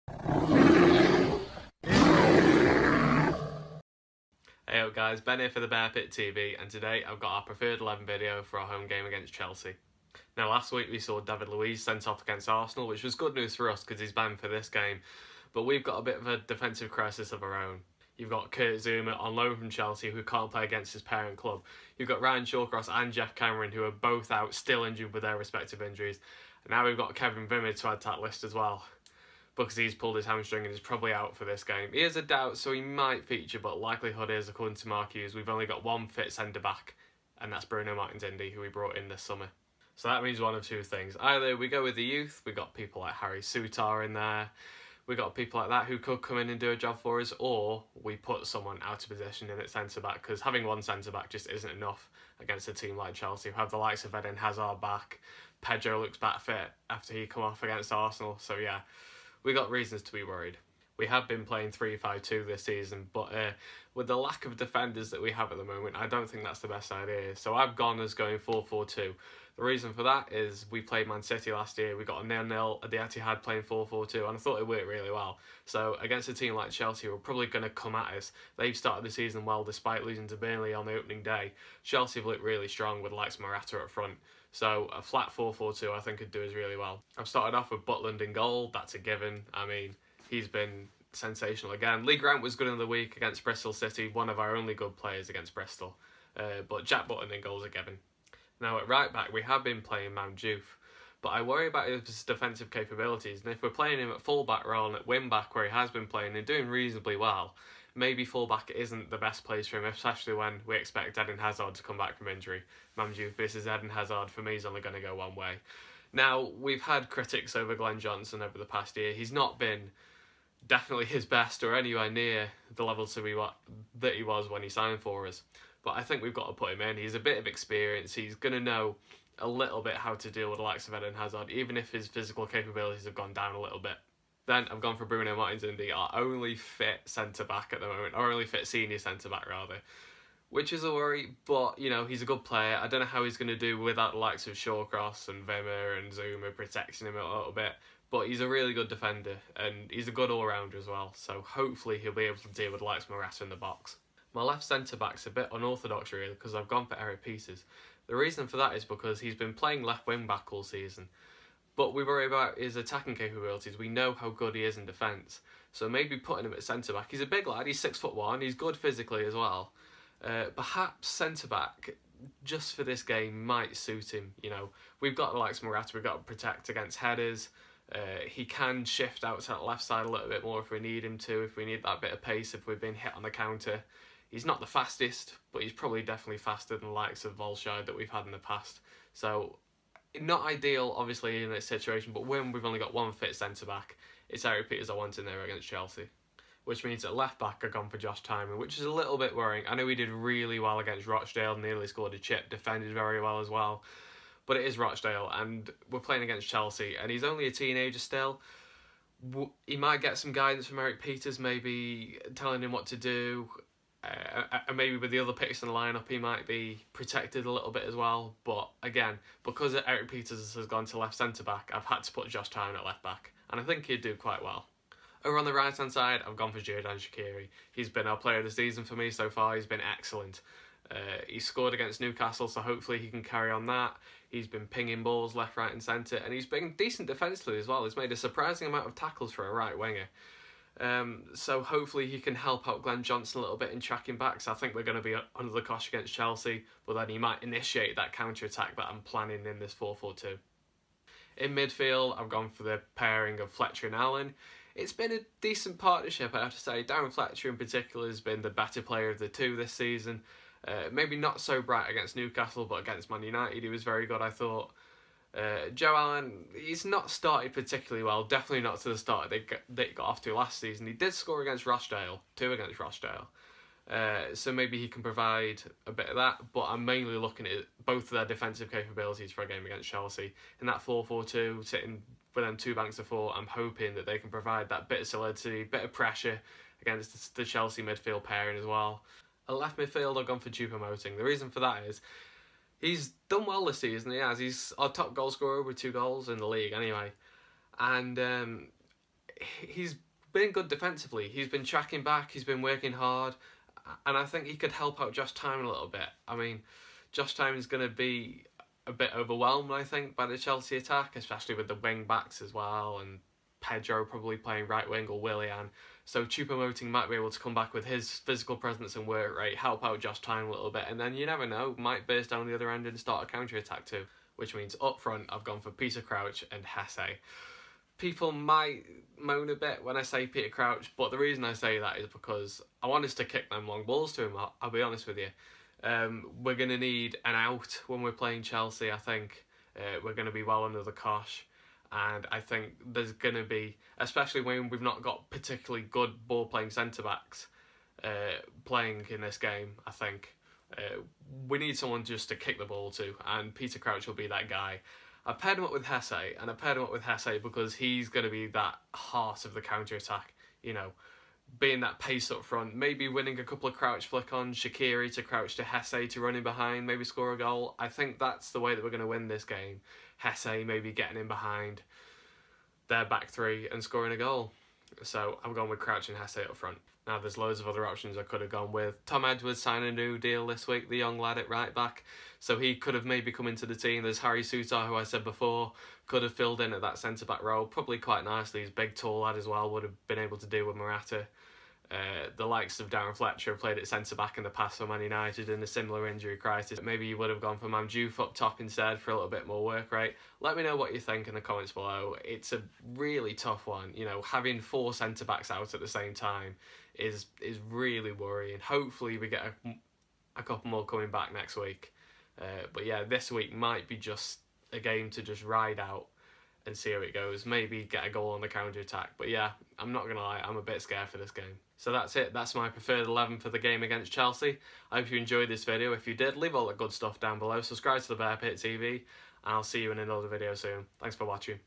Hey up guys, Ben here for the Bear Pit TV, and today I've got our preferred 11 video for our home game against Chelsea. Now last week we saw David Luiz sent off against Arsenal, which was good news for us because he's banned for this game, but we've got a bit of a defensive crisis of our own. You've got Kurt Zouma on loan from Chelsea who can't play against his parent club. You've got Ryan Shawcross and Jeff Cameron who are both out, still injured with their respective injuries. And now we've got Kevin Wimmer to add to that list as well, because he's pulled his hamstring and is probably out for this game. He is a doubt, so he might feature, but likelihood is, according to Mark Hughes, we've only got one fit centre-back, and that's Bruno Martins-Indi, who we brought in this summer. So that means one of two things. Either we go with the youth, we got people like Harry Souttar in there, we got people like that who could come in and do a job for us, or we put someone out of position in at centre-back, because having one centre-back just isn't enough against a team like Chelsea, who have the likes of Eden Hazard back. Pedro looks back fit after he come off against Arsenal, so yeah. We got reasons to be worried. We have been playing 3-5-2 this season, but with the lack of defenders that we have at the moment, I don't think that's the best idea. So I've gone as going 4-4-2. The reason for that is we played Man City last year. We got a 0-0 at the Etihad playing 4-4-2, and I thought it worked really well. So against a team like Chelsea, we're probably going to come at us. They've started the season well despite losing to Burnley on the opening day. Chelsea have looked really strong with likes Morata up front. So a flat 4-4-2 I think could do us really well. I've started off with Butland in goal. That's a given. I mean, he's been sensational again. Lee Grant was good in the week against Bristol City, one of our only good players against Bristol. But Jack Butland in goal is a given. Now at right back we have been playing Mount Diouf, but I worry about his defensive capabilities, and if we're playing him at full back rather than at wing back where he has been playing and doing reasonably well, maybe full back isn't the best place for him, especially when we expect Eden Hazard to come back from injury. Mount Diouf versus Eden Hazard for me is only going to go one way. Now we've had critics over Glenn Johnson over the past year. He's not been definitely his best or anywhere near the level that he was when he signed for us. But I think we've got to put him in. He's a bit of experience. He's going to know a little bit how to deal with the likes of Eden Hazard, even if his physical capabilities have gone down a little bit. Then I've gone for Bruno Martins-Indi, our only fit centre-back at the moment, or only fit senior centre-back rather, which is a worry, but, you know, he's a good player. I don't know how he's going to do without the likes of Shawcross and Wimmer and Zouma protecting him a little bit, but he's a really good defender, and he's a good all-rounder as well, so hopefully he'll be able to deal with the likes of Morata in the box. My left centre-back's a bit unorthodox really, because I've gone for Eric Peters. The reason for that is because he's been playing left wing-back all season, but we worry about his attacking capabilities. We know how good he is in defence, so maybe putting him at centre-back. He's a big lad, he's 6'1", he's good physically as well. Perhaps centre-back, just for this game, might suit him. You know, we've got the likes of Morata, we've got to protect against headers. He can shift out to that left side a little bit more if we need him to, if we need that bit of pace, if we've been hit on the counter. He's not the fastest, but he's probably definitely faster than the likes of Volshide that we've had in the past. So, not ideal, obviously, in this situation, but when we've only got one fit centre-back, it's Eric Peters I want in there against Chelsea. Which means at left-back I've gone for Josh Tymon, which is a little bit worrying. I know he did really well against Rochdale, nearly scored a chip, defended very well as well. But it is Rochdale, and we're playing against Chelsea, and he's only a teenager still. He might get some guidance from Eric Peters, maybe telling him what to do. And maybe with the other picks in the lineup, he might be protected a little bit as well. But again, because Eric Peters has gone to left centre-back, I've had to put Josh Tymon at left-back. And I think he'd do quite well. Over on the right-hand side, I've gone for Xherdan Shaqiri. He's been our player of the season for me so far. He's been excellent. He scored against Newcastle, so hopefully he can carry on that. He's been pinging balls left, right and centre, and he's been decent defensively as well. He's made a surprising amount of tackles for a right winger. So hopefully he can help out Glenn Johnson a little bit in tracking back. So I think we're going to be under the cosh against Chelsea, but then he might initiate that counter-attack that I'm planning in this 4-4-2. In midfield, I've gone for the pairing of Fletcher and Allen. It's been a decent partnership, I have to say. Darren Fletcher in particular has been the better player of the two this season. Maybe not so bright against Newcastle, but against Man United he was very good, I thought. Joe Allen, he's not started particularly well, definitely not to the start they got off to last season. He did score against Rochdale, 2 against Rochdale. So maybe he can provide a bit of that, but I'm mainly looking at both of their defensive capabilities for a game against Chelsea. In that 4-4-2, sitting with them 2 banks of 4, I'm hoping that they can provide that bit of solidity, bit of pressure against the Chelsea midfield pairing as well. At left midfield, I've gone for Choupo-Moting. The reason for that is he's done well this season. He has. He's our top goal scorer with 2 goals in the league anyway. And he's been good defensively. He's been tracking back, he's been working hard, and I think he could help out Josh Tymon a little bit. I mean, Josh Tymon's going to be a bit overwhelmed, I think, by the Chelsea attack, especially with the wing backs as well, and Pedro probably playing right wing or Willian. So Choupo-Moting might be able to come back with his physical presence and work rate, help out Josh Tymon a little bit, and then you never know, might burst down the other end and start a counter-attack too. Which means up front, I've gone for Peter Crouch and Hesse. People might moan a bit when I say Peter Crouch, but the reason I say that is because I want us to kick them long balls to him, I'll be honest with you. We're going to need an out when we're playing Chelsea, I think. We're going to be well under the cosh. And I think there's going to be, especially when we've not got particularly good ball-playing centre-backs playing in this game, I think. We need someone just to kick the ball to, and Peter Crouch will be that guy. I paired him up with Hesse, and I paired him up with Hesse because he's going to be that heart of the counter-attack, you know, being that pace up front, maybe winning a couple of Crouch flick-ons, Shaqiri to Crouch to Hesse to run in behind, maybe score a goal. I think that's the way that we're going to win this game. Hesse maybe getting in behind their back three and scoring a goal. So I'm going with Crouch and Hesse up front. Now there's loads of other options I could have gone with. Tom Edwards signed a new deal this week, the young lad at right back. So he could have maybe come into the team. There's Harry Souttar, who I said before, could have filled in at that centre-back role, probably quite nicely. He's a big, tall lad as well, would have been able to do with Morata. The likes of Darren Fletcher have played at centre-back in the past for Man United in a similar injury crisis. Maybe you would have gone for Mamdiouf up top instead for a little bit more work rate. Let me know what you think in the comments below. It's a really tough one. You know, having 4 centre-backs out at the same time is really worrying. Hopefully we get a couple more coming back next week. But yeah, this week might be just a game to just ride out and see how it goes. Maybe get a goal on the counter-attack. But yeah, I'm not going to lie, I'm a bit scared for this game. So that's it. That's my preferred 11 for the game against Chelsea. I hope you enjoyed this video. If you did, leave all the good stuff down below. Subscribe to the Bear Pit TV, and I'll see you in another video soon. Thanks for watching.